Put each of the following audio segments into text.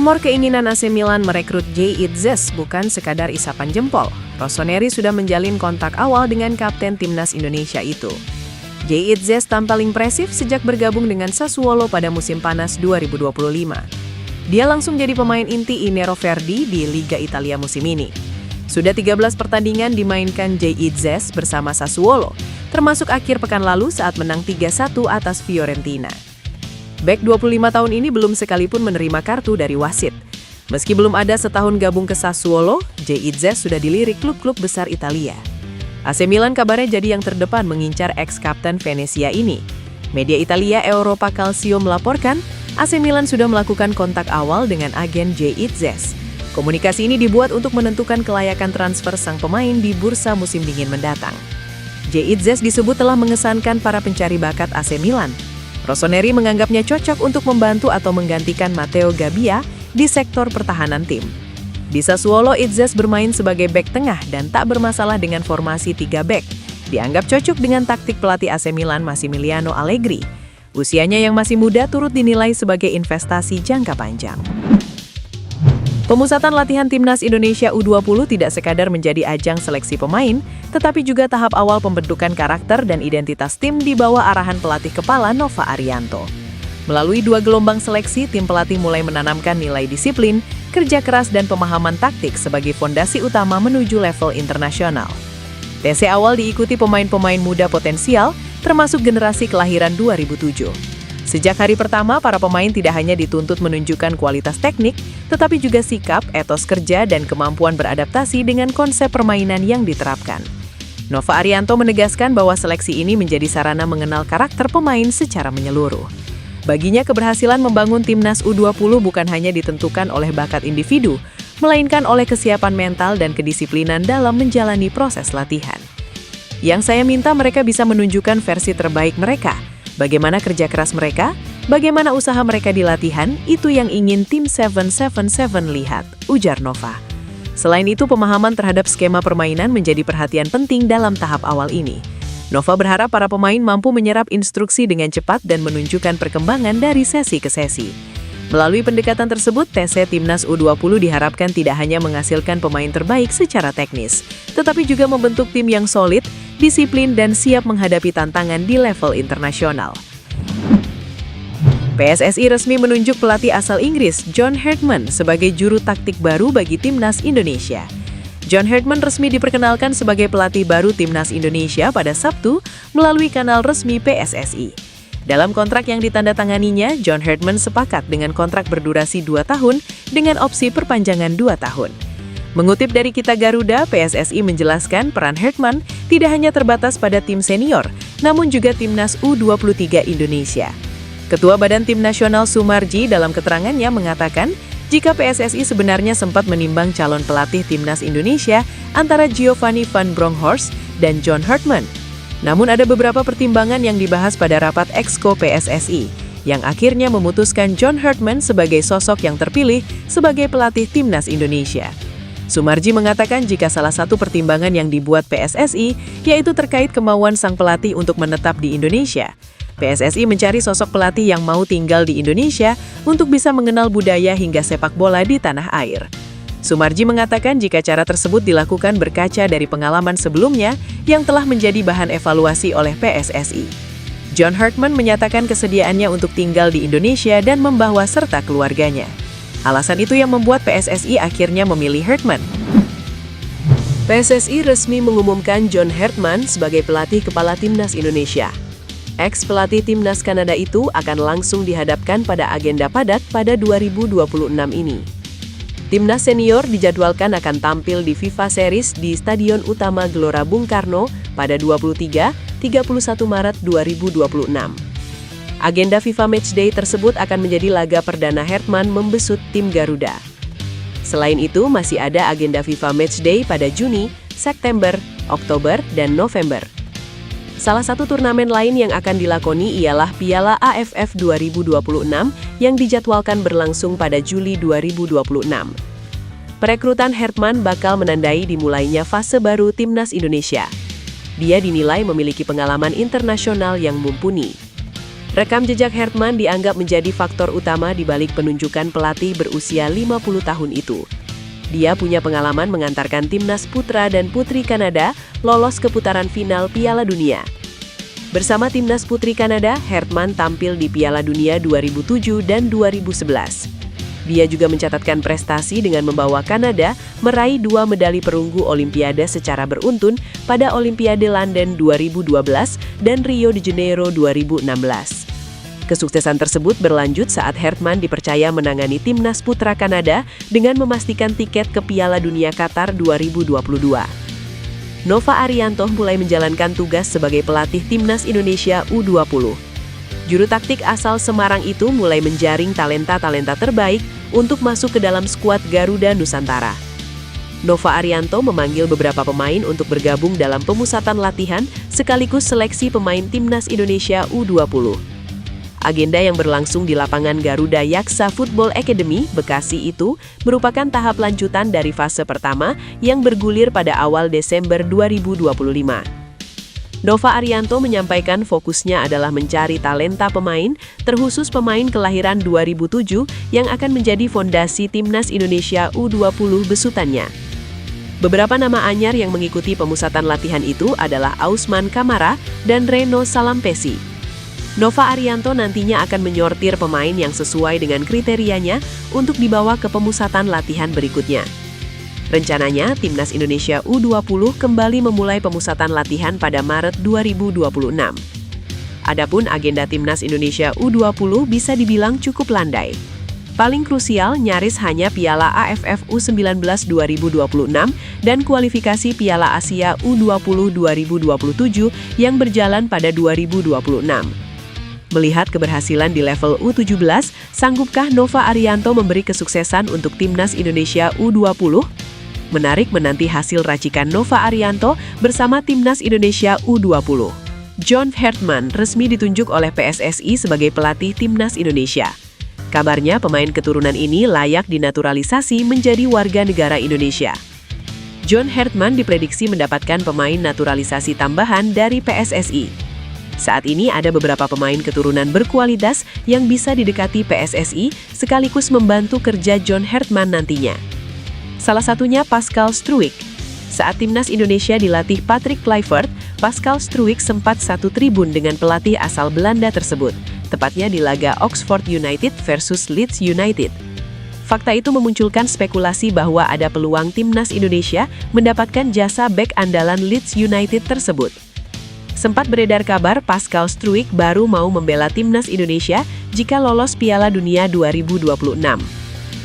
Rumor keinginan AC Milan merekrut J.I. Zes bukan sekadar isapan jempol. Rossoneri sudah menjalin kontak awal dengan kapten timnas Indonesia itu. J.I. Zes tampil impresif sejak bergabung dengan Sassuolo pada musim panas 2025. Dia langsung jadi pemain inti I Nero Verdi di Liga Italia musim ini. Sudah 13 pertandingan dimainkan J.I. Zes bersama Sassuolo, termasuk akhir pekan lalu saat menang 3-1 atas Fiorentina. Bek 25 tahun ini belum sekalipun menerima kartu dari wasit. Meski belum ada setahun gabung ke Sassuolo, J.I. Zes sudah dilirik klub-klub besar Italia. AC Milan kabarnya jadi yang terdepan mengincar ex-kapten Venezia ini. Media Italia Europa Calcio melaporkan, AC Milan sudah melakukan kontak awal dengan agen J.I. Zes. Komunikasi ini dibuat untuk menentukan kelayakan transfer sang pemain di bursa musim dingin mendatang. J.I. Zes disebut telah mengesankan para pencari bakat AC Milan. Rossoneri menganggapnya cocok untuk membantu atau menggantikan Matteo Gabbia di sektor pertahanan tim. Di Sassuolo, Zes bermain sebagai bek tengah dan tak bermasalah dengan formasi 3 bek. Dianggap cocok dengan taktik pelatih AC Milan Massimiliano Allegri. Usianya yang masih muda turut dinilai sebagai investasi jangka panjang. Pemusatan latihan timnas Indonesia U20 tidak sekadar menjadi ajang seleksi pemain, tetapi juga tahap awal pembentukan karakter dan identitas tim di bawah arahan pelatih kepala Nova Arianto. Melalui 2 gelombang seleksi, tim pelatih mulai menanamkan nilai disiplin, kerja keras dan pemahaman taktik sebagai fondasi utama menuju level internasional. TC awal diikuti pemain-pemain muda potensial, termasuk generasi kelahiran 2007. Sejak hari pertama, para pemain tidak hanya dituntut menunjukkan kualitas teknik, tetapi juga sikap, etos kerja, dan kemampuan beradaptasi dengan konsep permainan yang diterapkan. Nova Arianto menegaskan bahwa seleksi ini menjadi sarana mengenal karakter pemain secara menyeluruh. Baginya, keberhasilan membangun timnas U20 bukan hanya ditentukan oleh bakat individu, melainkan oleh kesiapan mental dan kedisiplinan dalam menjalani proses latihan. Yang saya minta mereka bisa menunjukkan versi terbaik mereka. Bagaimana kerja keras mereka, bagaimana usaha mereka di latihan, itu yang ingin tim 777 lihat, ujar Nova. Selain itu, pemahaman terhadap skema permainan menjadi perhatian penting dalam tahap awal ini. Nova berharap para pemain mampu menyerap instruksi dengan cepat dan menunjukkan perkembangan dari sesi ke sesi. Melalui pendekatan tersebut, TC Timnas U20 diharapkan tidak hanya menghasilkan pemain terbaik secara teknis, tetapi juga membentuk tim yang solid, disiplin, dan siap menghadapi tantangan di level internasional. PSSI resmi menunjuk pelatih asal Inggris, John Herdman, sebagai juru taktik baru bagi Timnas Indonesia. John Herdman resmi diperkenalkan sebagai pelatih baru Timnas Indonesia pada Sabtu melalui kanal resmi PSSI. Dalam kontrak yang ditandatanganinya, John Herdman sepakat dengan kontrak berdurasi 2 tahun dengan opsi perpanjangan 2 tahun. Mengutip dari Kita Garuda, PSSI menjelaskan peran Herdman tidak hanya terbatas pada tim senior, namun juga Timnas U23 Indonesia. Ketua Badan Tim Nasional Sumarji dalam keterangannya mengatakan, jika PSSI sebenarnya sempat menimbang calon pelatih Timnas Indonesia antara Giovanni van Bronckhorst dan John Herdman. Namun ada beberapa pertimbangan yang dibahas pada rapat Exco PSSI, yang akhirnya memutuskan John Herdman sebagai sosok yang terpilih sebagai pelatih Timnas Indonesia. Sumarji mengatakan jika salah satu pertimbangan yang dibuat PSSI yaitu terkait kemauan sang pelatih untuk menetap di Indonesia. PSSI mencari sosok pelatih yang mau tinggal di Indonesia untuk bisa mengenal budaya hingga sepak bola di tanah air. Sumarji mengatakan jika cara tersebut dilakukan berkaca dari pengalaman sebelumnya yang telah menjadi bahan evaluasi oleh PSSI. John Herdman menyatakan kesediaannya untuk tinggal di Indonesia dan membawa serta keluarganya. Alasan itu yang membuat PSSI akhirnya memilih Herdman. PSSI resmi mengumumkan John Herdman sebagai pelatih kepala Timnas Indonesia. Ex-pelatih Timnas Kanada itu akan langsung dihadapkan pada agenda padat pada 2026 ini. Timnas senior dijadwalkan akan tampil di FIFA Series di Stadion Utama Gelora Bung Karno pada 23-31 Maret 2026. Agenda FIFA Matchday tersebut akan menjadi laga perdana Herdman membesut tim Garuda. Selain itu, masih ada agenda FIFA Matchday pada Juni, September, Oktober, dan November. Salah satu turnamen lain yang akan dilakoni ialah Piala AFF 2026 yang dijadwalkan berlangsung pada Juli 2026. Perekrutan Herdman bakal menandai dimulainya fase baru Timnas Indonesia. Dia dinilai memiliki pengalaman internasional yang mumpuni. Rekam jejak Hertman dianggap menjadi faktor utama di balik penunjukan pelatih berusia 50 tahun itu. Dia punya pengalaman mengantarkan timnas putra dan putri Kanada lolos ke putaran final Piala Dunia. Bersama timnas putri Kanada, Hertman tampil di Piala Dunia 2007 dan 2011. Dia juga mencatatkan prestasi dengan membawa Kanada meraih 2 medali perunggu Olimpiade secara beruntun pada Olimpiade London 2012 dan Rio de Janeiro 2016. Kesuksesan tersebut berlanjut saat Hertman dipercaya menangani timnas putra Kanada dengan memastikan tiket ke Piala Dunia Qatar 2022. Nova Arianto mulai menjalankan tugas sebagai pelatih timnas Indonesia U20. Juru taktik asal Semarang itu mulai menjaring talenta-talenta terbaik untuk masuk ke dalam skuad Garuda Nusantara. Nova Arianto memanggil beberapa pemain untuk bergabung dalam pemusatan latihan sekaligus seleksi pemain timnas Indonesia U20. Agenda yang berlangsung di lapangan Garuda Yaksa Football Academy, Bekasi itu merupakan tahap lanjutan dari fase pertama yang bergulir pada awal Desember 2025. Nova Arianto menyampaikan fokusnya adalah mencari talenta pemain, terkhusus pemain kelahiran 2007 yang akan menjadi fondasi timnas Indonesia U20 besutannya. Beberapa nama anyar yang mengikuti pemusatan latihan itu adalah Ausman Kamara dan Reno Salampesi. Nova Arianto nantinya akan menyortir pemain yang sesuai dengan kriterianya untuk dibawa ke pemusatan latihan berikutnya. Rencananya, Timnas Indonesia U20 kembali memulai pemusatan latihan pada Maret 2026. Adapun agenda Timnas Indonesia U20 bisa dibilang cukup landai. Paling krusial nyaris hanya Piala AFF U19 2026 dan kualifikasi Piala Asia U20 2027 yang berjalan pada 2026. Melihat keberhasilan di level U17, sanggupkah Nova Arianto memberi kesuksesan untuk Timnas Indonesia U20? Menarik menanti hasil racikan Nova Arianto bersama Timnas Indonesia U20. John Hertman resmi ditunjuk oleh PSSI sebagai pelatih Timnas Indonesia. Kabarnya pemain keturunan ini layak dinaturalisasi menjadi warga negara Indonesia. John Hertman diprediksi mendapatkan pemain naturalisasi tambahan dari PSSI. Saat ini ada beberapa pemain keturunan berkualitas yang bisa didekati PSSI sekaligus membantu kerja John Hertman nantinya. Salah satunya Pascal Struijk. Saat Timnas Indonesia dilatih Patrick Kluivert, Pascal Struijk sempat satu tribun dengan pelatih asal Belanda tersebut, tepatnya di laga Oxford United versus Leeds United. Fakta itu memunculkan spekulasi bahwa ada peluang Timnas Indonesia mendapatkan jasa bek andalan Leeds United tersebut. Sempat beredar kabar Pascal Struijk baru mau membela Timnas Indonesia jika lolos Piala Dunia 2026.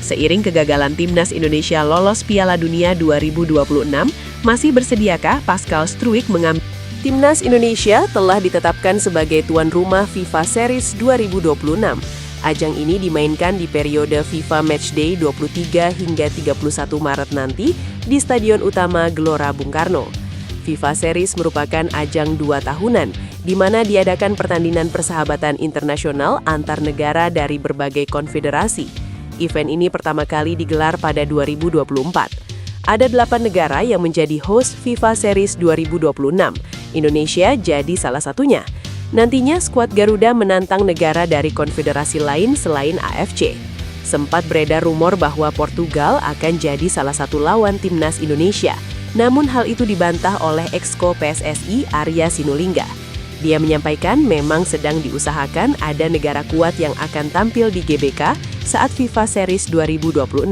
Seiring kegagalan Timnas Indonesia lolos Piala Dunia 2026, masih bersediakah Pascal Struijk mengambil? Timnas Indonesia telah ditetapkan sebagai tuan rumah FIFA Series 2026. Ajang ini dimainkan di periode FIFA Matchday 23 hingga 31 Maret nanti di Stadion Utama Gelora Bung Karno. FIFA Series merupakan ajang 2 tahunan, di mana diadakan pertandingan persahabatan internasional antar negara dari berbagai konfederasi. Event ini pertama kali digelar pada 2024. Ada 8 negara yang menjadi host FIFA Series 2026. Indonesia jadi salah satunya. Nantinya skuad Garuda menantang negara dari konfederasi lain selain AFC. Sempat beredar rumor bahwa Portugal akan jadi salah satu lawan Timnas Indonesia. Namun hal itu dibantah oleh Exco PSSI Arya Sinulinga. Dia menyampaikan memang sedang diusahakan ada negara kuat yang akan tampil di GBK saat FIFA Series 2026,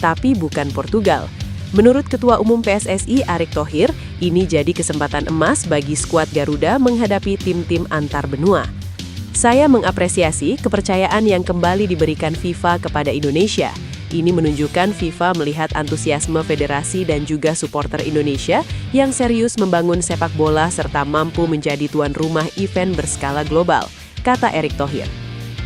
tapi bukan Portugal. Menurut Ketua Umum PSSI Erick Thohir, ini jadi kesempatan emas bagi skuad Garuda menghadapi tim-tim antar benua. Saya mengapresiasi kepercayaan yang kembali diberikan FIFA kepada Indonesia. Ini menunjukkan FIFA melihat antusiasme federasi dan juga supporter Indonesia yang serius membangun sepak bola serta mampu menjadi tuan rumah event berskala global, kata Erick Thohir.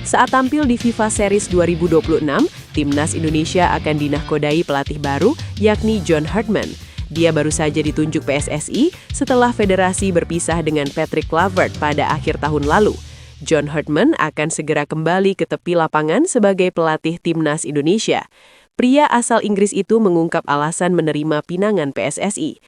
Saat tampil di FIFA Series 2026, Timnas Indonesia akan dinahkodai pelatih baru, yakni John Hertman. Dia baru saja ditunjuk PSSI setelah federasi berpisah dengan Patrick Kluivert pada akhir tahun lalu. John Hertman akan segera kembali ke tepi lapangan sebagai pelatih Timnas Indonesia. Pria asal Inggris itu mengungkap alasan menerima pinangan PSSI.